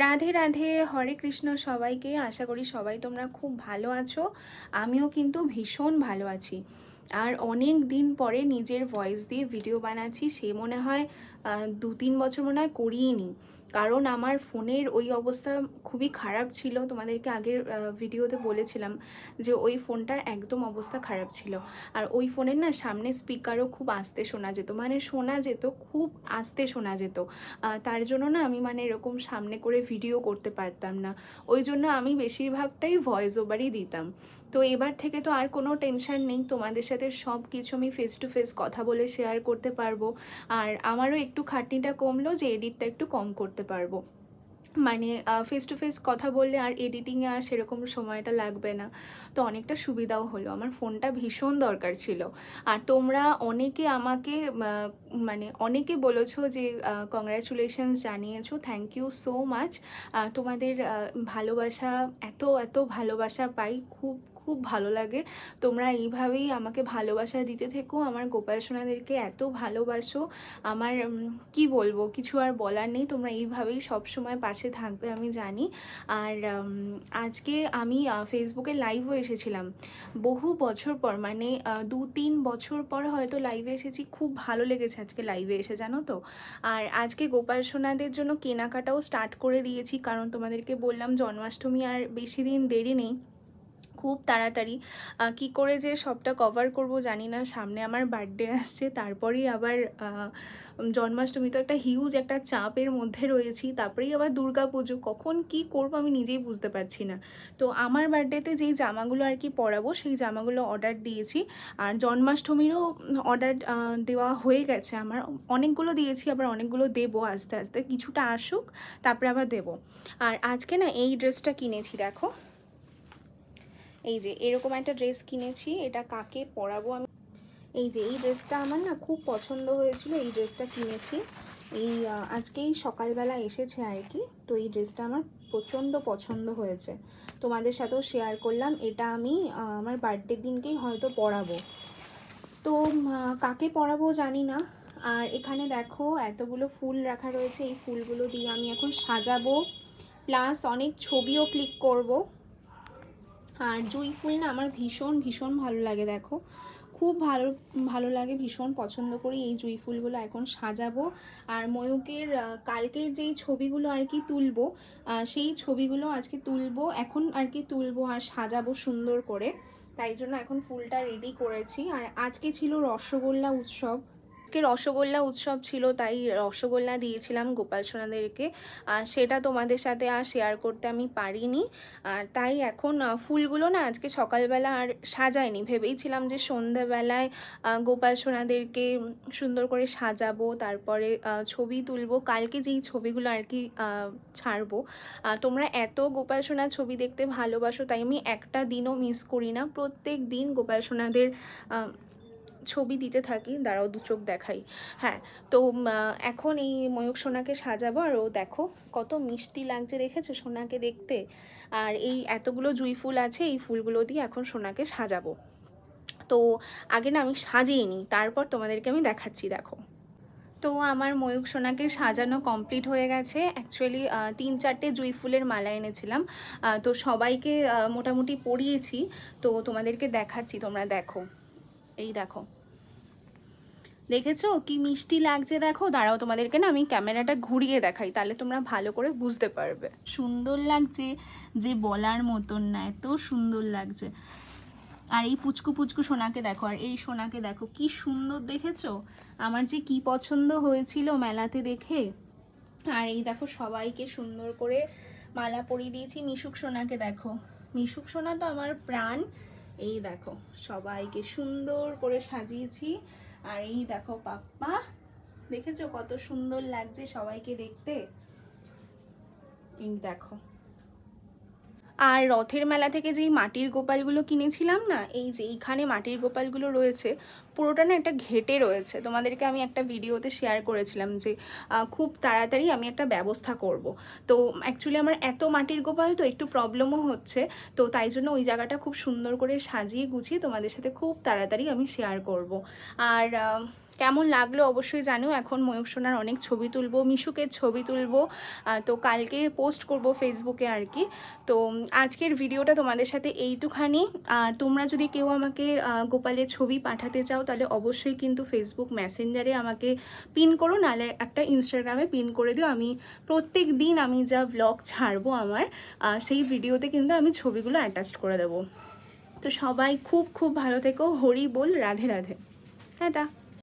রাধে রাধে, হরে কৃষ্ণ সবাইকে। আশা করি সবাই তোমরা খুব ভালো আছো। আমিও কিন্তু ভীষণ ভালো আছি। আর অনেক দিন পরে নিজের ভয়েস দিয়ে ভিডিও বানাচ্ছি, সে মনে হয় 2-3 বছর মনে হয় করিনি। কারণ আমার ফোনের ওই অবস্থা খুবই খারাপ ছিল। তোমাদেরকে আগের ভিডিওতে বলেছিলাম যে ওই ফোনটার একদম অবস্থা খারাপ ছিল। আর ওই ফোনের না সামনে স্পিকারও খুব আস্তে শোনা যেত, মানে শোনা যেত, খুব আস্তে শোনা যেত। তার জন্য না আমি মানে এরকম সামনে করে ভিডিও করতে পারতাম না। ওই জন্য আমি বেশিরভাগটাই ভয়েস ওভারই দিতাম। তো এবার থেকে তো আর কোনো টেনশন নেই, তোমাদের সাথে সব কিছু আমি ফেস টু ফেস কথা বলে শেয়ার করতে পারবো। আর আমারও একটু খাটনিটা কমলো যে এডিটটা একটু কম করতে পারবো। মানে ফেস টু ফেস কথা বললে আর এডিটিংয়ে আর সেরকম সময়টা লাগবে না, তো অনেকটা সুবিধাও হলো। আমার ফোনটা ভীষণ দরকার ছিল। আর তোমরা অনেকে আমাকে মানে অনেকে বলেছো যে কংগ্রাচুলেশনস জানিয়েছো, থ্যাংক ইউ সো মাচ। তোমাদের ভালোবাসা, এত এত ভালোবাসা পাই, খুব খুব ভালো লাগে। তোমরা এইভাবেই আমাকে ভালোবাসা দিতে থেকো, আমার গোপাল সোনাদেরকে এত ভালোবাসো। আমার কি বলবো, কিছু আর বলার নেই। তোমরা এইভাবেই সবসময় পাশে থাকবে আমি জানি। আর আজকে আমি ফেসবুকে লাইভও এসেছিলাম বহু বছর পর, মানে 2-3 বছর পর হয়তো লাইভে এসেছি। খুব ভালো লেগেছে আজকে লাইভে এসে, জানো তো। আর আজকে গোপাল সোনাদের জন্য কেনাকাটাও স্টার্ট করে দিয়েছি, কারণ তোমাদেরকে বললাম জন্মাষ্টমী আর বেশি দিন দেরি নেই, খুব তাড়াতাড়ি। কি করে যে সবটা কভার করব জানি না। সামনে আমার বার্থডে আসছে, তারপরেই আবার জন্মাষ্টমী, তো একটা হিউজ একটা চাপের মধ্যে রয়েছি। তারপরেই আবার দুর্গা পুজো, কখন কি করব আমি নিজেই বুঝতে পারছি না। তো আমার বার্থডেতে যেই জামাগুলো আর কি পরাবো সেই জামাগুলো অর্ডার দিয়েছি। আর জন্মাষ্টমীরও অর্ডার দেওয়া হয়ে গেছে আমার, অনেকগুলো দিয়েছি, আবার অনেকগুলো দেবো আস্তে আস্তে, কিছুটা আসুক তারপরে আবার দেবো। আর আজকে না এই ড্রেসটা কিনেছি, দেখো এই যে এরকম একটা ড্রেস কিনেছি। এটা কাকে পরাবো আমি, এই যে এই ড্রেসটা আমার না খুব পছন্দ হয়েছিল, এই ড্রেসটা কিনেছি। এই আজকেই সকালবেলা এসেছে আর কি। তো এই ড্রেসটা আমার প্রচণ্ড পছন্দ হয়েছে, তোমাদের সাথেও শেয়ার করলাম। এটা আমি আমার বার্থডে দিনকেই হয়তো পরাবো। তো কাকে পরাবো জানি না। আর এখানে দেখো এতগুলো ফুল রাখা রয়েছে, এই ফুলগুলো দিয়ে আমি এখন সাজাবো, প্লাস অনেক ছবিও ক্লিক করব। আর জুঁই ফুল না আমার ভীষণ ভীষণ ভালো লাগে, দেখো খুব ভালো ভালো লাগে, ভীষণ পছন্দ করি এই জুঁই ফুলগুলো। এখন সাজাবো। আর ময়ূকের কালকের যেই ছবিগুলো আর কি তুলবো, সেই ছবিগুলো আজকে তুলবো, এখন আর কি তুলবো আর সাজাবো সুন্দর করে। তাই জন্য এখন ফুলটা রেডি করেছি। আর আজকে ছিল রসগোল্লা উৎসব, রসগোল্লা উৎসব ছিল, তাই রসগোল্লা দিয়েছিলাম গোপাল সোনাদেরকে। সেটা তোমাদের সাথে আর শেয়ার করতে আমি পারিনি। আর তাই এখন ফুলগুলো না আজকে সকালবেলা আর সাজাইনি, ভেবেইছিলাম যে সন্ধ্যাবেলায় গোপাল সোনাদেরকে সুন্দর করে সাজাবো, তারপরে ছবি তুলবো, কালকে যেই ছবিগুলো আর কি ছাড়বো। তোমরা এত গোপাল সোনার ছবি দেখতে ভালোবাসো, তাই আমি একটা দিনও মিস করি না, প্রত্যেক দিন গোপাল সোনাদের ছবি দিতে থাকি। দাঁড়াও দু চোখ দেখাই। হ্যাঁ, তো এখন এই ময়ূক সোনাকে সাজাবো। আর ও দেখো কত মিষ্টি লাগছে, দেখেছো সোনাকে দেখতে। আর এই এতগুলো জুঁই ফুল আছে, এই ফুলগুলো দিয়ে এখন সোনাকে সাজাবো। তো আগে না আমি সাজিয়ে নিই, তারপর তোমাদেরকে আমি দেখাচ্ছি। দেখো, তো আমার ময়ূক সোনাকে সাজানো কমপ্লিট হয়ে গেছে। অ্যাকচুয়ালি 3-4টে জুঁই ফুলের মালা এনেছিলাম, তো সবাইকে মোটামুটি পরিয়েছি। তো তোমাদেরকে দেখাচ্ছি, তোমরা দেখো, এই দেখো, দেখেছো কি মিষ্টি লাগছে, দেখো। দাঁড়াও তোমাদেরকে না আমি ক্যামেরাটা ঘুরিয়ে দেখাই, তাহলে তোমরা ভালো করে বুঝতে পারবে। সুন্দর লাগছে যে বলার মতন না, এত সুন্দর লাগছে। আর এই পুচকু পুচকু সোনাকে দেখো, আর এই সোনাকে দেখো কি সুন্দর, দেখেছো আমার যে কি পছন্দ হয়েছিল মেলাতে দেখে। আর এই দেখো সবাইকে সুন্দর করে মালা পরিয়ে দিয়েছি। মিশুক সোনাকে দেখো, মিশুক সোনা তো আমার প্রাণ। এই দেখো সবাইকে সুন্দর করে সাজিয়েছি। আর এই দেখো পাপ্পা, দেখেছো কত সুন্দর লাগছে সবাইকে দেখতে। এই দেখো। আর রথের মেলা থেকে যেই মাটির গোপালগুলো কিনেছিলাম না, এই যে এইখানে মাটির গোপালগুলো রয়েছে, পুরোটা না একটা ঘেটে রয়েছে। তোমাদেরকে আমি একটা ভিডিওতে শেয়ার করেছিলাম যে খুব তাড়াতাড়ি আমি একটা ব্যবস্থা করব। তো অ্যাকচুয়ালি আমার এত মাটির গোপাল তো একটু প্রবলেমও হচ্ছে, তো তাই জন্য ওই জায়গাটা খুব সুন্দর করে সাজিয়ে গুছিয়ে তোমাদের সাথে খুব তাড়াতাড়ি আমি শেয়ার করব। আর কেমন লাগলো অবশ্যই জানো। এখন ময়ূক সোনার অনেক ছবি তুলবো, মিশুকের ছবি তুলবো, তো কালকে পোস্ট করব ফেসবুকে আর কি। তো আজকের ভিডিওটা তোমাদের সাথে এইটুখানি। আর তোমরা যদি কেউ আমাকে গোপালের ছবি পাঠাতে চাও তাহলে অবশ্যই কিন্তু ফেসবুক মেসেঞ্জারে আমাকে পিন করো, নাহলে একটা ইনস্টাগ্রামে পিন করে দিও। আমি প্রত্যেক দিন আমি যা ব্লগ ছাড়বো আমার সেই ভিডিওতে কিন্তু আমি ছবিগুলো অ্যাটাচ করে দেবো। তো সবাই খুব খুব ভালো থেকো। হরি বল, রাধে রাধে, টাটা।